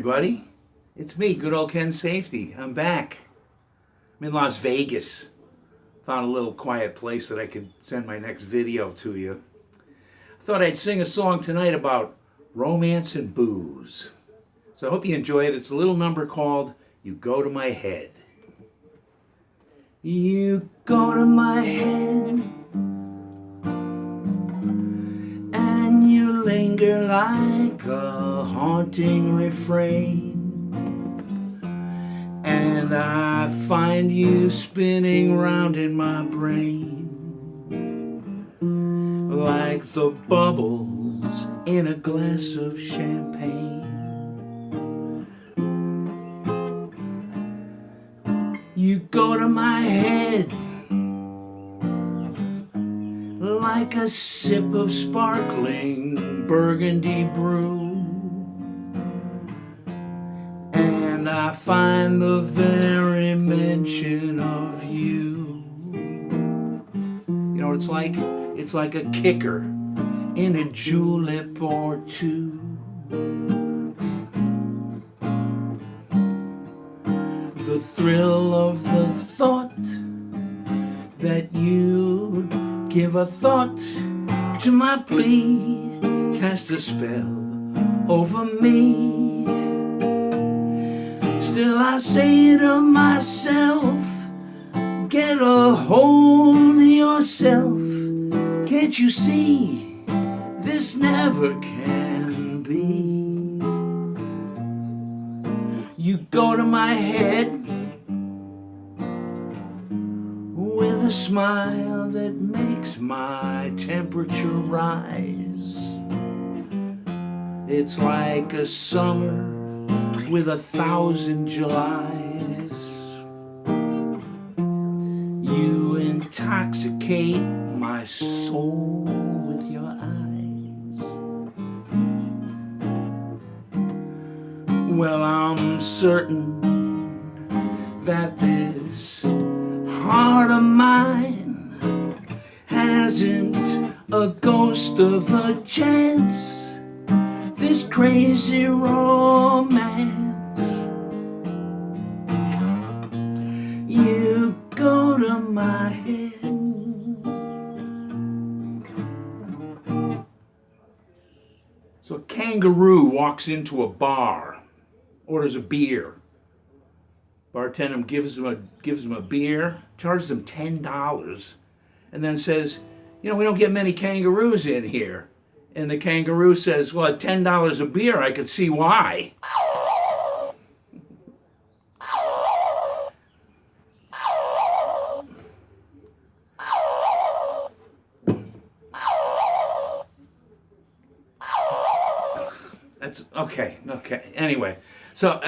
everybody. It's me, good old Ken Safety. I'm back. I'm in Las Vegas. Found a little quiet place that I could send my next video to you. I thought I'd sing a song tonight about romance and booze. So I hope you enjoy it. It's a little number called You Go to My Head. You go to my head and you linger like a haunting refrain, and I find you spinning round in my brain like the bubbles in a glass of champagne. You go to my head like a sip of sparkling burgundy brew, and I find the very mention of you. You know what it's like? It's like a kicker in a julep or two. The thrill of the thought that you'd give a thought to my plea cast a spell over me. Still I say to myself, get a hold of yourself. Can't you see this never can be? You go to my head with a smile that makes my temperature rise. It's like a summer with 1,000 Julys. You intoxicate my soul with your eyes. Well, I'm certain that this heart of mine hasn't a ghost of a chance. This crazy romance. You go to my head. So a kangaroo walks into a bar, orders a beer. Bartender gives him a beer, charges him $10, and then says, you know, we don't get many kangaroos in here. And the kangaroo says, well, at $10 a beer, I could see why. That's okay. Anyway, so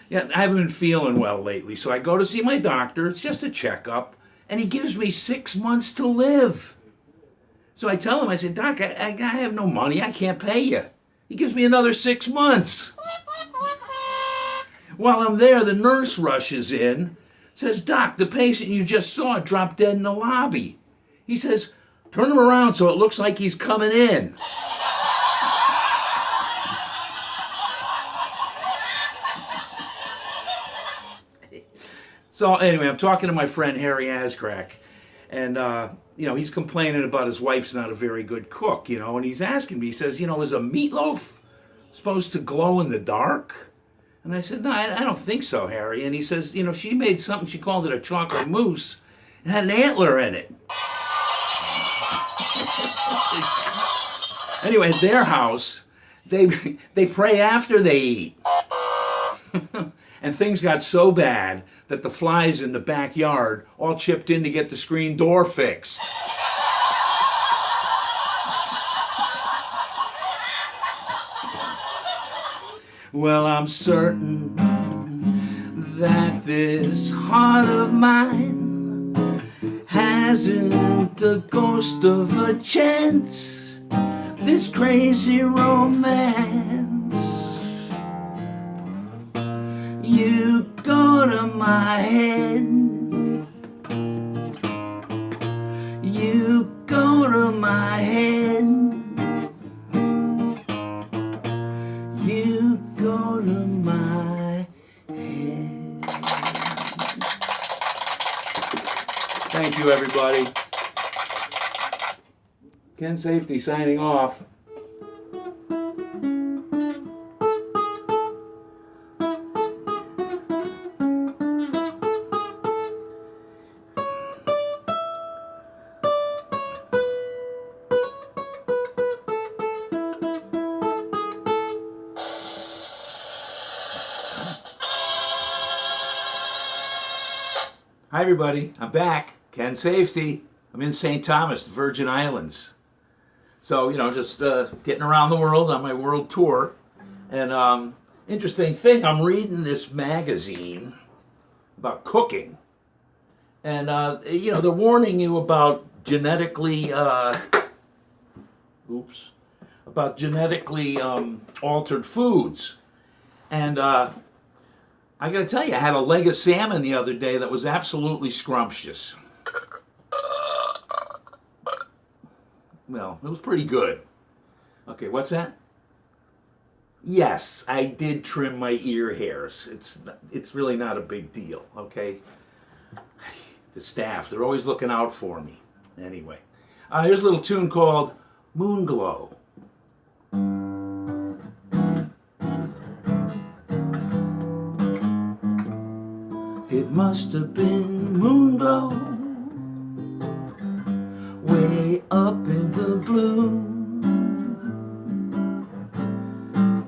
yeah, I haven't been feeling well lately, so I go to see my doctor. It's just a checkup, and he gives me 6 months to live. So I tell him, I said, Doc, I have no money. I can't pay you. He gives me another 6 months. While I'm there, the nurse rushes in, says, Doc, the patient you just saw dropped dead in the lobby. He says, turn him around so it looks like he's coming in. So anyway, I'm talking to my friend Harry Ascrack, and he's complaining about his wife's not a very good cook, and he's asking me, he says, is a meatloaf supposed to glow in the dark? And I said, no, I don't think so, Harry. And he says, she made something, she called it a chocolate mousse, and had an antler in it. Anyway, at their house, they pray after they eat. And things got so bad that the flies in the backyard all chipped in to get the screen door fixed. Well, I'm certain that this heart of mine hasn't a ghost of a chance. This crazy romance. You go to my head. You go to my head. You go Thank you, everybody. Ken Safety signing off. Hi, everybody. I'm back. Ken Safety. I'm in St. Thomas, the Virgin Islands. So, just getting around the world on my world tour. And interesting thing, I'm reading this magazine about cooking. And, they're warning you about genetically, altered foods. And I got to tell you, I had a leg of salmon the other day that was absolutely scrumptious. Well, it was pretty good. Okay, what's that? Yes, I did trim my ear hairs. It's really not a big deal, okay? The staff, they're always looking out for me. Anyway, here's a little tune called Moonglow. It must have been moonglow, way up in the blue.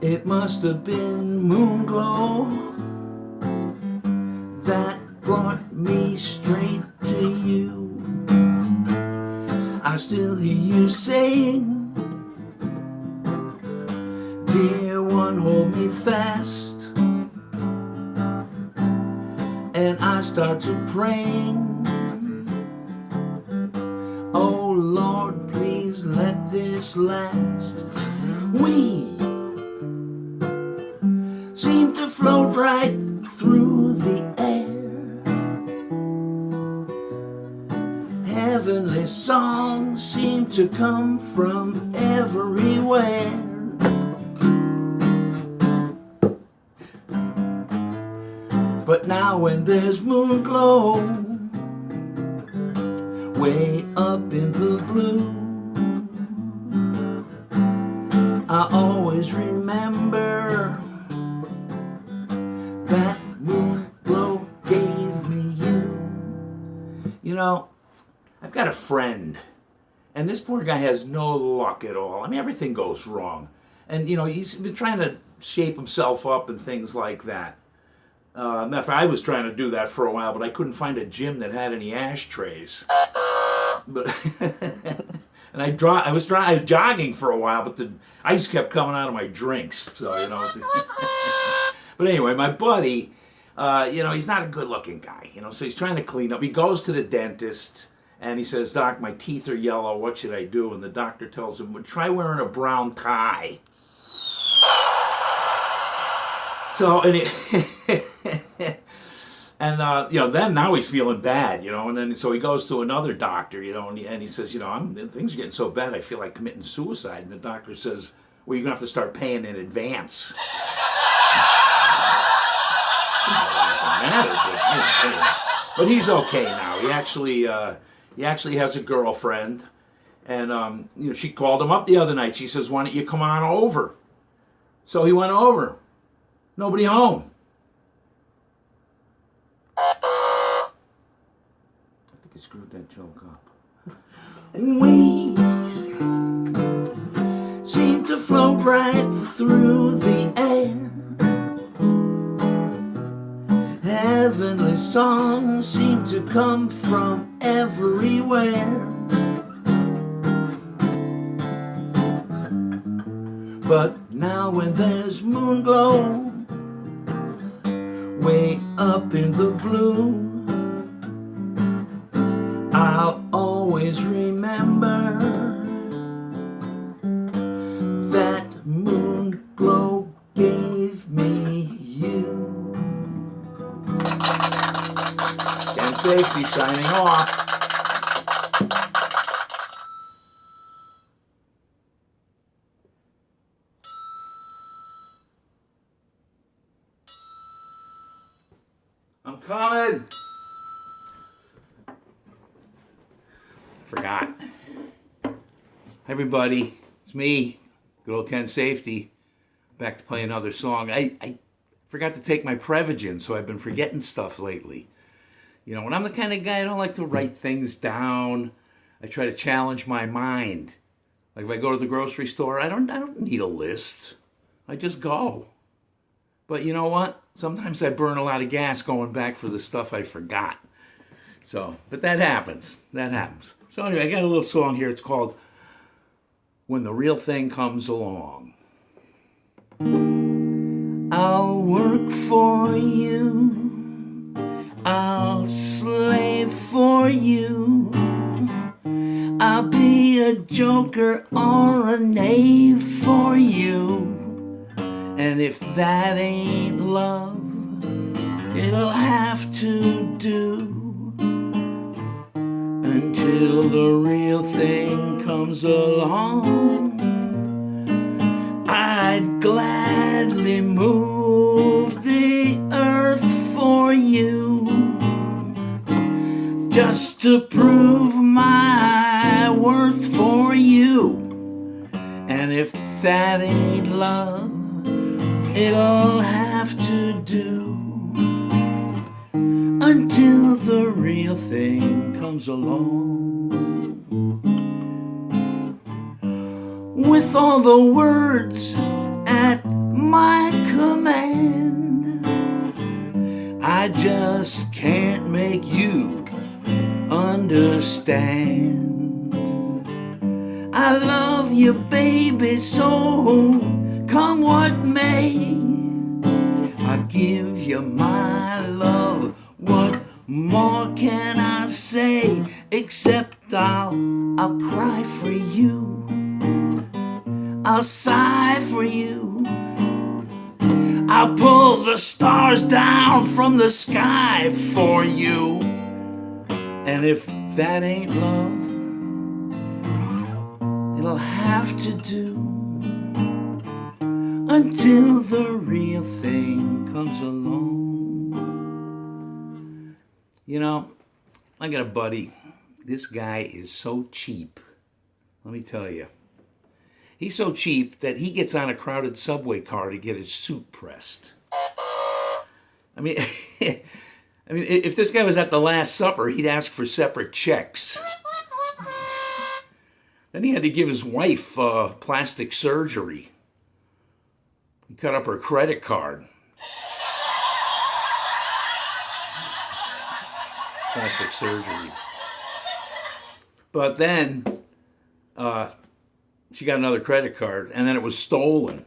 It must have been moonglow that brought me straight to you. I still hear you saying, dear one, hold me fast. And I start to praying, oh Lord, please let this last. We seem to float right through the air. Heavenly songs seem to come from everywhere. But now when there's moon glow, way up in the blue, I always remember that moon glow gave me you. I've got a friend, and this poor guy has no luck at all. I mean, everything goes wrong. And, he's been trying to shape himself up and things like that. Matter of fact, I was trying to do that for a while, but I couldn't find a gym that had any ashtrays. But and I was jogging for a while, but the ice kept coming out of my drinks. So But anyway, my buddy, he's not a good-looking guy. So he's trying to clean up. He goes to the dentist and he says, "Doc, my teeth are yellow. What should I do?" And the doctor tells him, "Well, try wearing a brown tie." So, and then now he's feeling bad, and then so he goes to another doctor, and he says, things are getting so bad, I feel like committing suicide. And the doctor says, well, you're gonna have to start paying in advance. But he's okay now. He actually has a girlfriend, and she called him up the other night. She says, "Why don't you come on over?" So he went over. Nobody home. I think I screwed that joke up. We seem to float right through the air. Heavenly songs seem to come from everywhere. But now when there's moon glow, way up in the blue, I'll always remember that moon glow gave me you. Ken Safety signing off. I'm coming. Forgot. Everybody, it's me, good old Ken Safety. Back to play another song. I forgot to take my Prevagen, so I've been forgetting stuff lately. You know, and I'm the kind of guy I don't like to write things down. I try to challenge my mind. Like if I go to the grocery store, I don't need a list. I just go. But you know what? Sometimes I burn a lot of gas going back for the stuff I forgot. So, but that happens. That happens. So anyway, I got a little song here. It's called When the Real Thing Comes Along. I'll work for you. I'll slave for you. I'll be a joker or a knave for you. And if that ain't love, it'll have to do until the real thing comes along. I'd gladly move the earth for you just to prove my worth for you. And if that ain't love, it'll have to do until the real thing comes along. With all the words at my command, I just can't make you understand. I love you, baby, so come what may, I give you my love. What more can I say? Except I'll cry for you. I'll sigh for you. I'll pull the stars down from the sky for you. And if that ain't love, it'll have to do until the real thing comes along. You know, I got a buddy. This guy is so cheap. Let me tell you. He's so cheap that he gets on a crowded subway car to get his suit pressed. I mean, if this guy was at the Last Supper, he'd ask for separate checks. Then he had to give his wife plastic surgery. He cut up her credit card. Plastic surgery. But then she got another credit card, and then it was stolen.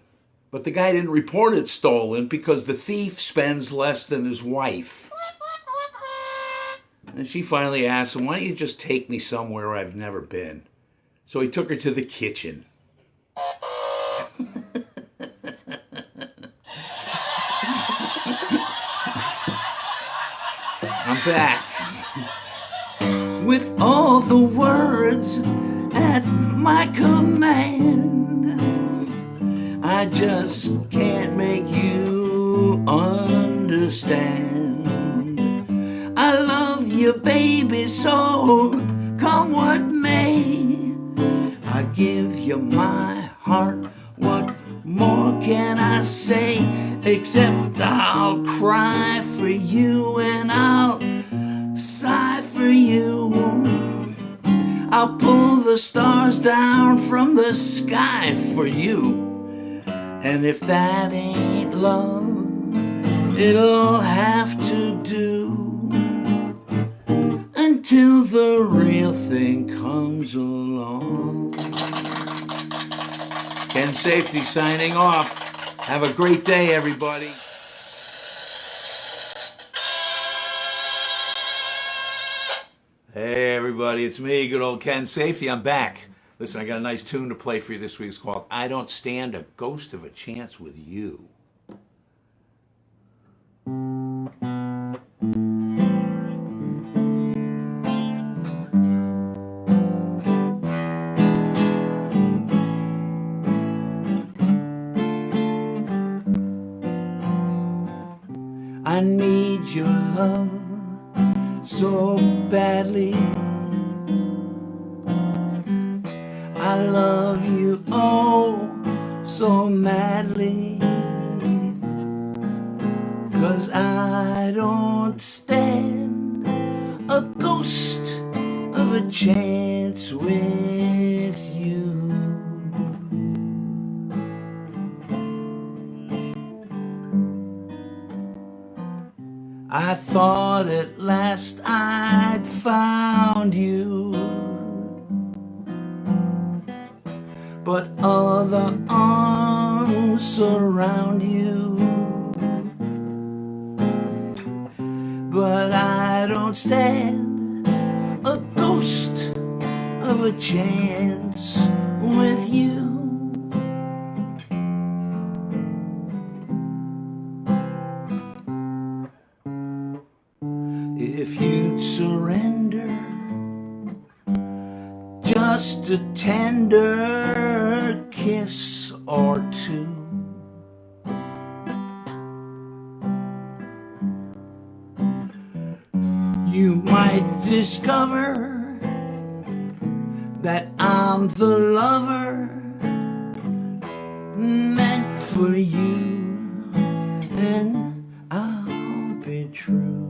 But the guy didn't report it stolen because the thief spends less than his wife. And she finally asked him, why don't you just take me somewhere I've never been? So he took her to the kitchen. I'm back. With all the words at my command, I just can't make you understand. I love you, baby, so come what may, I give you my heart. What more can I say? Except I'll cry for you and I'll sigh for you. I'll pull the stars down from the sky for you. And if that ain't love, it'll have to do until the real thing comes along. Ken Safety signing off. Have a great day, everybody. Hey, everybody, it's me, good old Ken Safety. I'm back. Listen, I got a nice tune to play for you this week. It's called I Don't Stand a Ghost of a Chance with You. I need your love so badly. I love you oh so madly, 'cause I don't stand a ghost of a chance with you. I thought at last I'd found you, but other arms surround you. But I don't stand a ghost of a chance with you. If you'd surrender just a tender kiss or two, you might discover that I'm the lover meant for you, and I'll be true.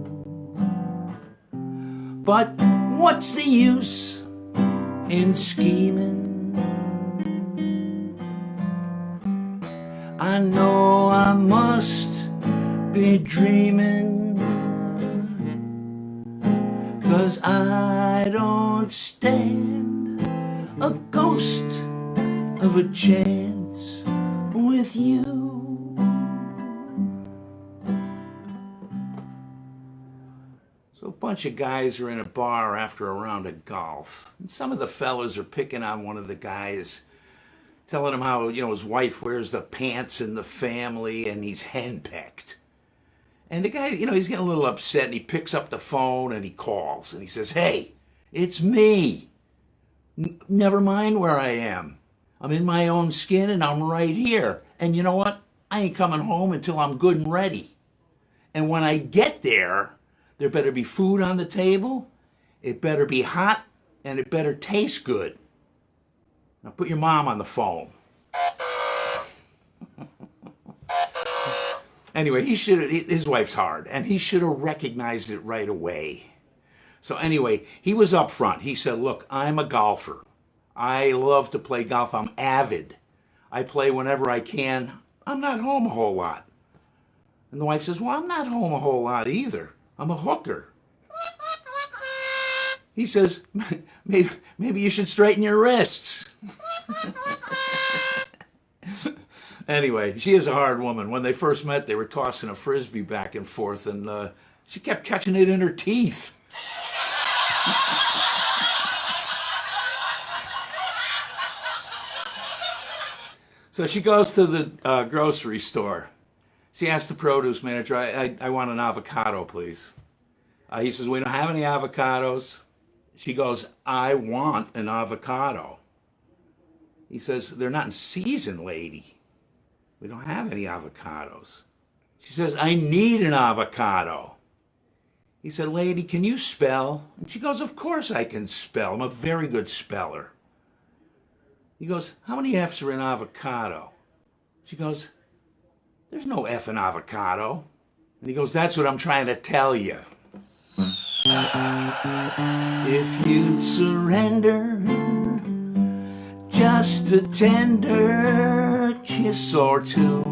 But what's the use in scheming? I know I must be dreaming, 'cause I don't stand a ghost of a chance with you. So a bunch of guys are in a bar after a round of golf. And some of the fellas are picking on one of the guys, telling him how, his wife wears the pants in the family and he's henpecked. And the guy, he's getting a little upset, and he picks up the phone and he calls and he says, "Hey, it's me. Never mind where I am. I'm in my own skin and I'm right here. And you know what? I ain't coming home until I'm good and ready. And when I get there better be food on the table, it better be hot, and it better taste good. Now put your mom on the phone." Anyway, his wife's hard, and he should have recognized it right away. So anyway, he was up front. He said, "Look, I'm a golfer. I love to play golf. I'm avid. I play whenever I can. I'm not home a whole lot." And the wife says, "Well, I'm not home a whole lot either. I'm a hooker." He says, maybe you should straighten your wrists." Anyway, she is a hard woman. When they first met, they were tossing a Frisbee back and forth, and she kept catching it in her teeth. So she goes to the grocery store. She asked the produce manager, I want an avocado, please." He says, "We don't have any avocados." She goes, "I want an avocado." He says, "They're not in season, lady. We don't have any avocados." She says, "I need an avocado." He said, "Lady, can you spell?" And she goes, "Of course I can spell. I'm a very good speller." He goes, "How many F's are in avocado?" She goes, "There's no F in avocado." And he goes, "That's what I'm trying to tell you. If you'd surrender just a tender kiss or two,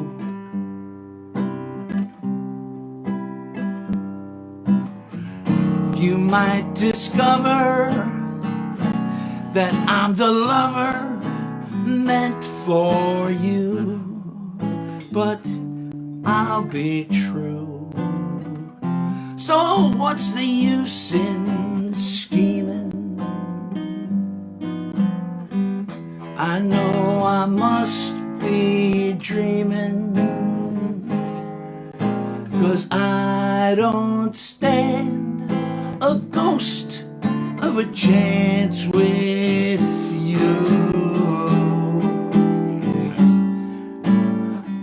you might discover that I'm the lover meant for you. But I'll be true. So what's the use in scheming? I know I must be dreaming, 'cause I don't stand a ghost of a chance with you.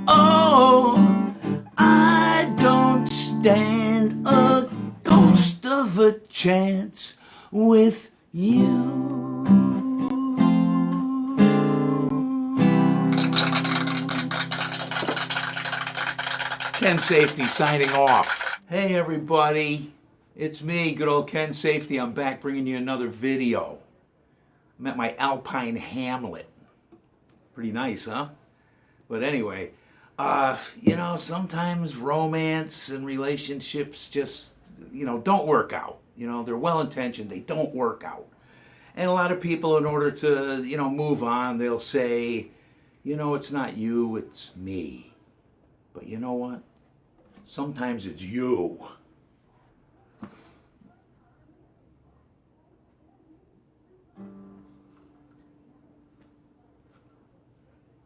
Oh, I don't stand a ghost of a chance with you. Ken Safety signing off. Hey everybody, it's me, good old Ken Safety. I'm back bringing you another video. I'm at my Alpine Hamlet. Pretty nice, huh? But anyway, sometimes romance and relationships just, don't work out. They're well-intentioned, they don't work out. And a lot of people, in order to, move on, they'll say, it's not you, it's me. But you know what? Sometimes it's you.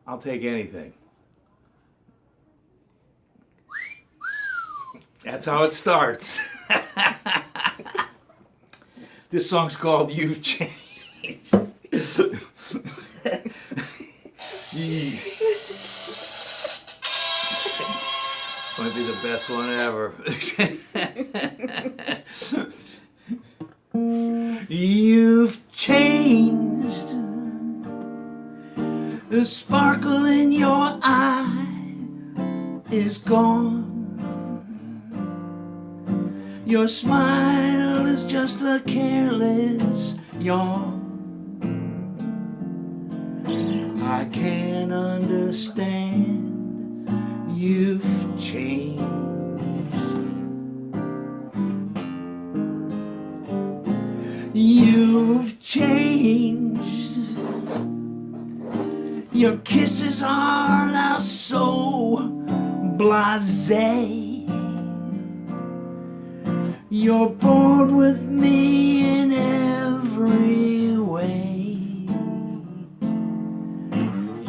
I'll take anything. That's how it starts. This song's called You've Changed. This might be the best one ever. You've changed. The sparkle in your eye is gone. Your smile is just a careless yawn. I can't understand. You've changed. You've changed. Your kisses are now so blasé. You're bored with me in every way.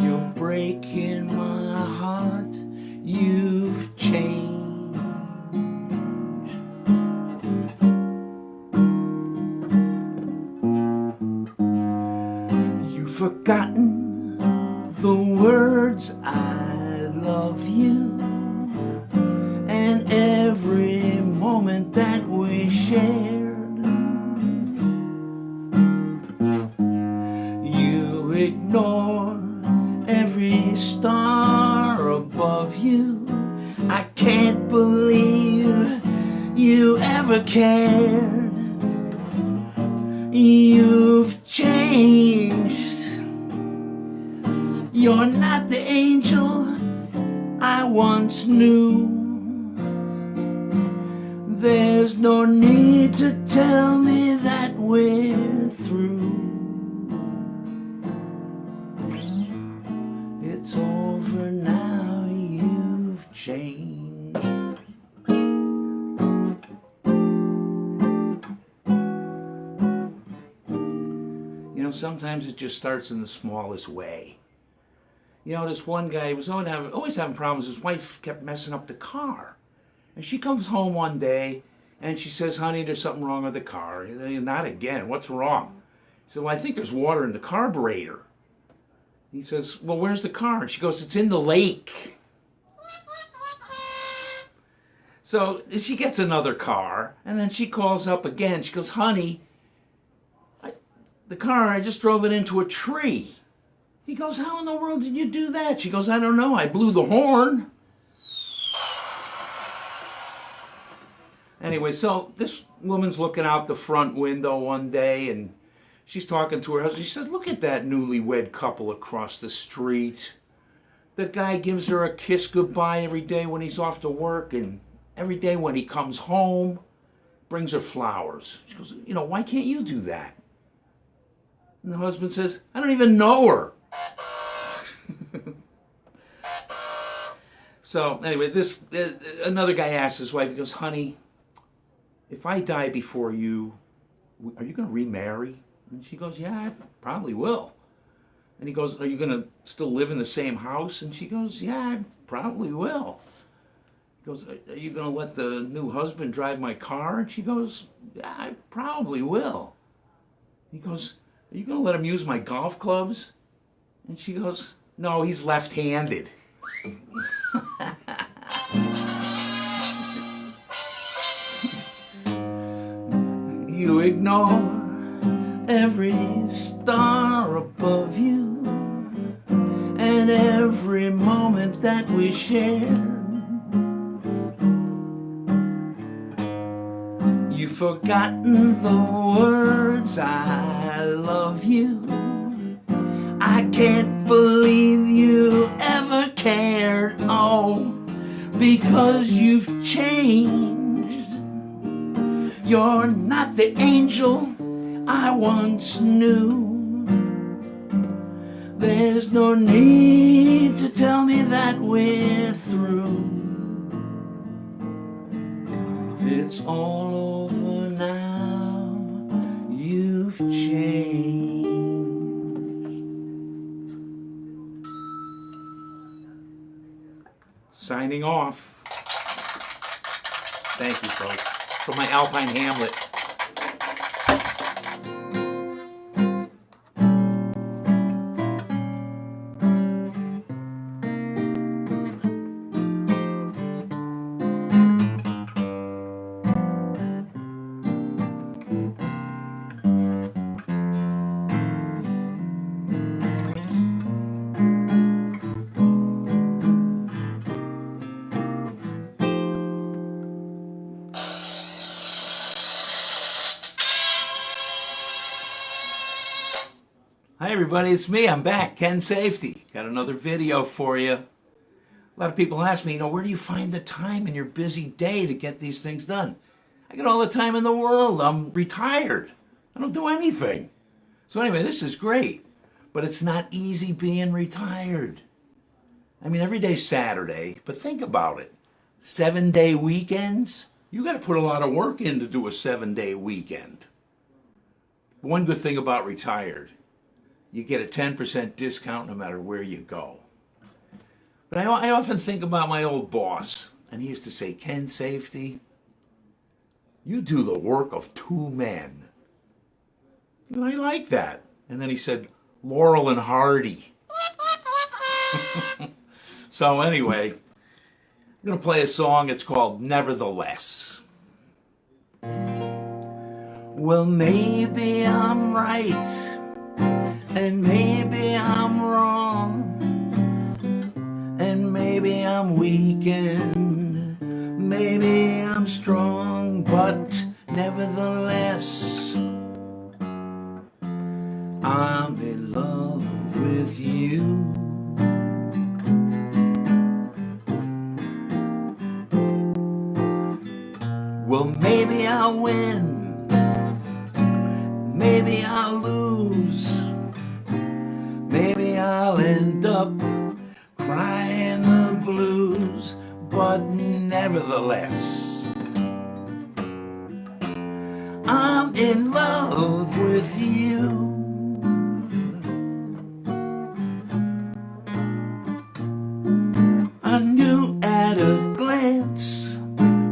You're breaking my heart. You've changed. You've forgotten the words I love you, and every moment that we shared. You ignore every star above you. I can't believe you ever cared. You've changed. You're not the angel I once knew. There's no need to tell me that we're through. It's over now, you've changed. Sometimes it just starts in the smallest way. This one guy was always having problems. His wife kept messing up the car. And she comes home one day and she says, honey, there's something wrong with the car. Not again. What's wrong? He said, well, I think there's water in the carburetor. He says, well, where's the car? And she goes, it's in the lake. So she gets another car, and then she calls up again. She goes, honey, the car, I just drove it into a tree. He goes, how in the world did you do that? She goes, I don't know. I blew the horn. Anyway, so this woman's looking out the front window one day, and she's talking to her husband. She says, look at that newlywed couple across the street. The guy gives her a kiss goodbye every day when he's off to work, and every day when he comes home, brings her flowers. She goes, why can't you do that? And the husband says, I don't even know her. So anyway, another guy asks his wife, he goes, honey, if I die before you, are you going to remarry? And she goes, yeah, I probably will. And he goes, are you going to still live in the same house? And she goes, yeah, I probably will. He goes, are you going to let the new husband drive my car? And she goes, yeah, I probably will. He goes, are you going to let him use my golf clubs? And she goes, no, he's left-handed. You ignore every star above you, and every moment that we share. You've forgotten the words I love you. I can't believe you ever cared, oh, because you've changed. You're not the angel I once knew. There's no need to tell me that we're through. It's all over now. You've changed. Signing off. Thank you, folks. From my Alpine Hamlet. Hi everybody, it's me. I'm back, Ken Safety. Got another video for you. A lot of people ask me, where do you find the time in your busy day to get these things done? I get all the time in the world. I'm retired. I don't do anything. So anyway, this is great, but it's not easy being retired. I mean, every day's Saturday, but think about it. 7-day weekends? You got to put a lot of work in to do a 7-day weekend. One good thing about retired, you get a 10% discount no matter where you go. But I often think about my old boss, and he used to say, Ken Safety, you do the work of 2 men. And I like that. And then he said, Laurel and Hardy. So anyway, I'm going to play a song. It's called Nevertheless. Well, maybe I'm right. And maybe I'm wrong, and maybe I'm weakened, maybe I'm strong, but nevertheless, I'm in love with you. Well, maybe I'll win, maybe I'll lose. Maybe I'll end up crying the blues, but nevertheless, I'm in love with you. I knew at a glance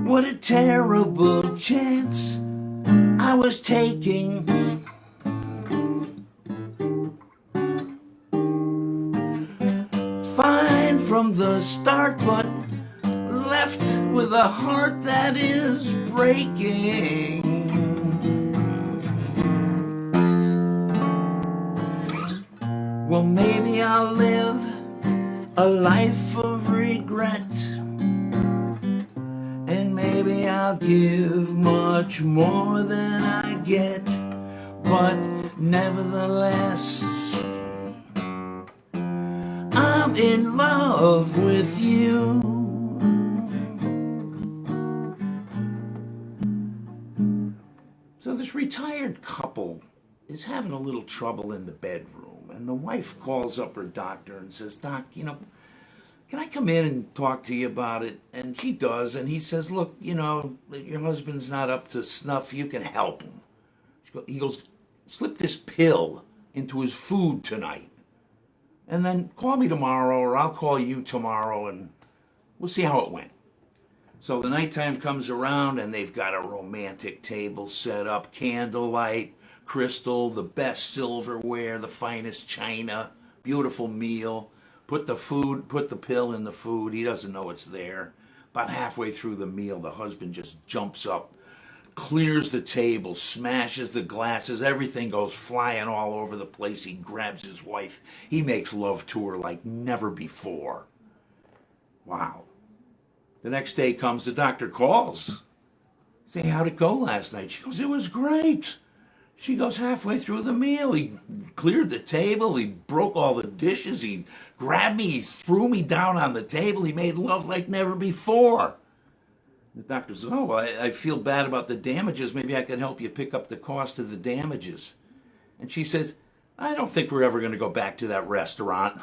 what a terrible chance I was taking. Fine from the start, but left with a heart that is breaking. Well, maybe I'll live a life of regret, and maybe I'll give much more than I get, but nevertheless, I'm in love with you. So this retired couple is having a little trouble in the bedroom, and the wife calls up her doctor and says, Doc, can I come in and talk to you about it? And she does, and he says, look, your husband's not up to snuff, you can help him. He goes, slip this pill into his food tonight. And then call me tomorrow, or I'll call you tomorrow, and we'll see how it went. So the nighttime comes around, and they've got a romantic table set up, candlelight, crystal, the best silverware, the finest china, beautiful meal. Put the pill in the food. He doesn't know it's there. About halfway through the meal, the husband just jumps up, clears the table, smashes the glasses, everything goes flying all over the place. He grabs his wife. He makes love to her like never before. Wow. The next day comes, the doctor calls. Say, how'd it go last night? She goes, it was great. She goes, halfway through the meal, he cleared the table, he broke all the dishes, he grabbed me, he threw me down on the table, he made love like never before. The doctor says, oh, I feel bad about the damages. Maybe I can help you pick up the cost of the damages. And she says, I don't think we're ever going to go back to that restaurant.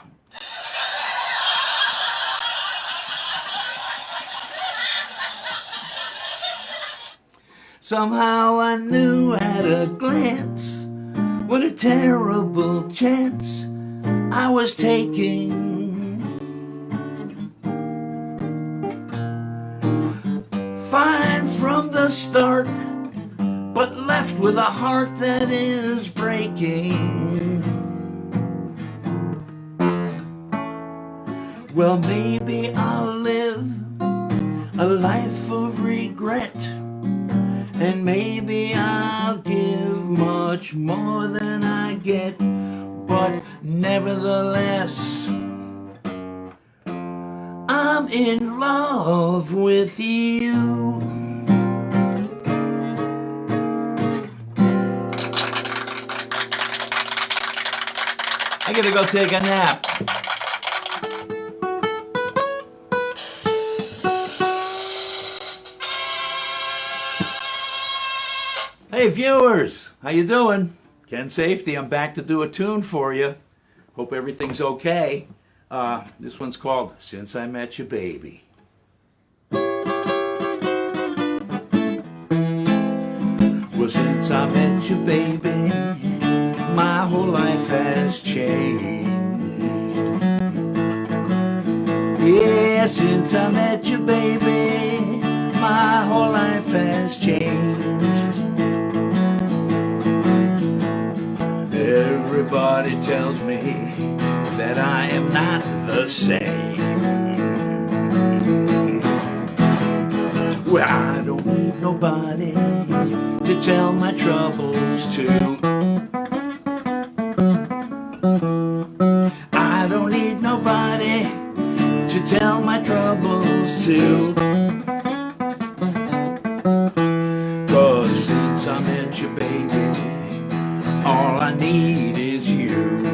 Somehow I knew at a glance what a terrible chance I was taking. Fine from the start, but left with a heart that is breaking. Well, maybe I'll live a life of regret, and maybe I'll give much more than I get, but nevertheless, I'm in love with you. I gotta go take a nap. Hey viewers, how you doing? Ken Safety, I'm back to do a tune for you. Hope everything's okay. This one's called Since I Met You Baby. Well, since I met you, baby, my whole life has changed. Yeah, since I met you, baby, my whole life has changed. Everybody tells me that I am not the same. Well, I don't need nobody to tell my troubles to. I don't need nobody to tell my troubles to. 'Cause since I met you, baby, all I need is you.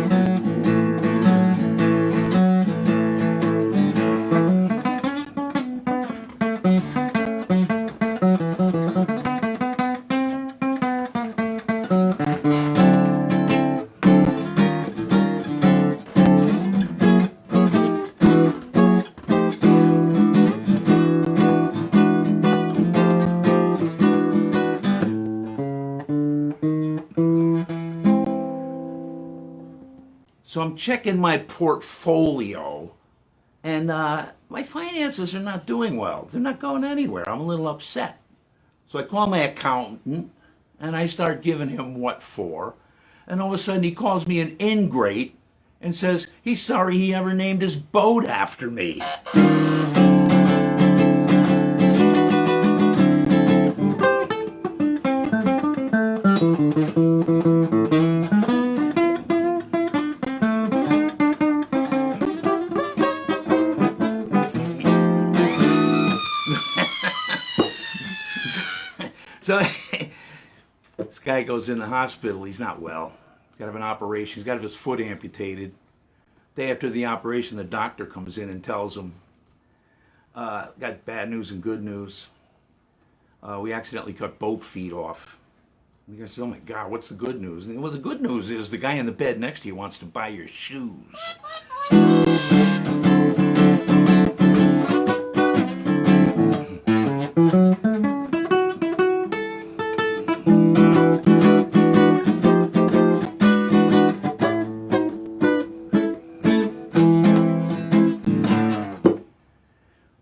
So I'm checking my portfolio, and my finances are not doing well. They're not going anywhere. I'm a little upset. So I call my accountant, and I start giving him what for. And all of a sudden he calls me an ingrate and says he's sorry he ever named his boat after me. So this guy goes in the hospital. He's not well. He's got to have an operation. He's got to have his foot amputated. Day after the operation, the doctor comes in and tells him, got bad news and good news. We accidentally cut both feet off. And the guy says, oh my God, what's the good news? And, well, the good news is the guy in the bed next to you wants to buy your shoes.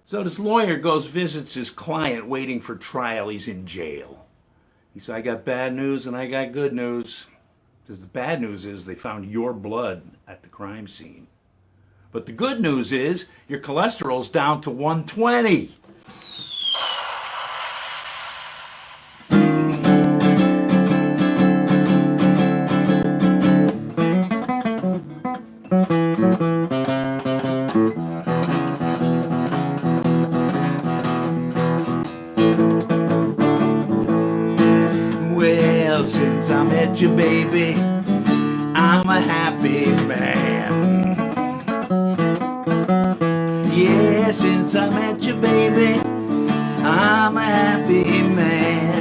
So this lawyer goes, visits his client waiting for trial. He's in jail. He said, I got bad news and I got good news. Because the bad news is they found your blood at the crime scene. But the good news is your cholesterol's down to 120. Well, since I met you, baby, I'm a happy man. Yeah, since I met you, baby, I'm a happy man.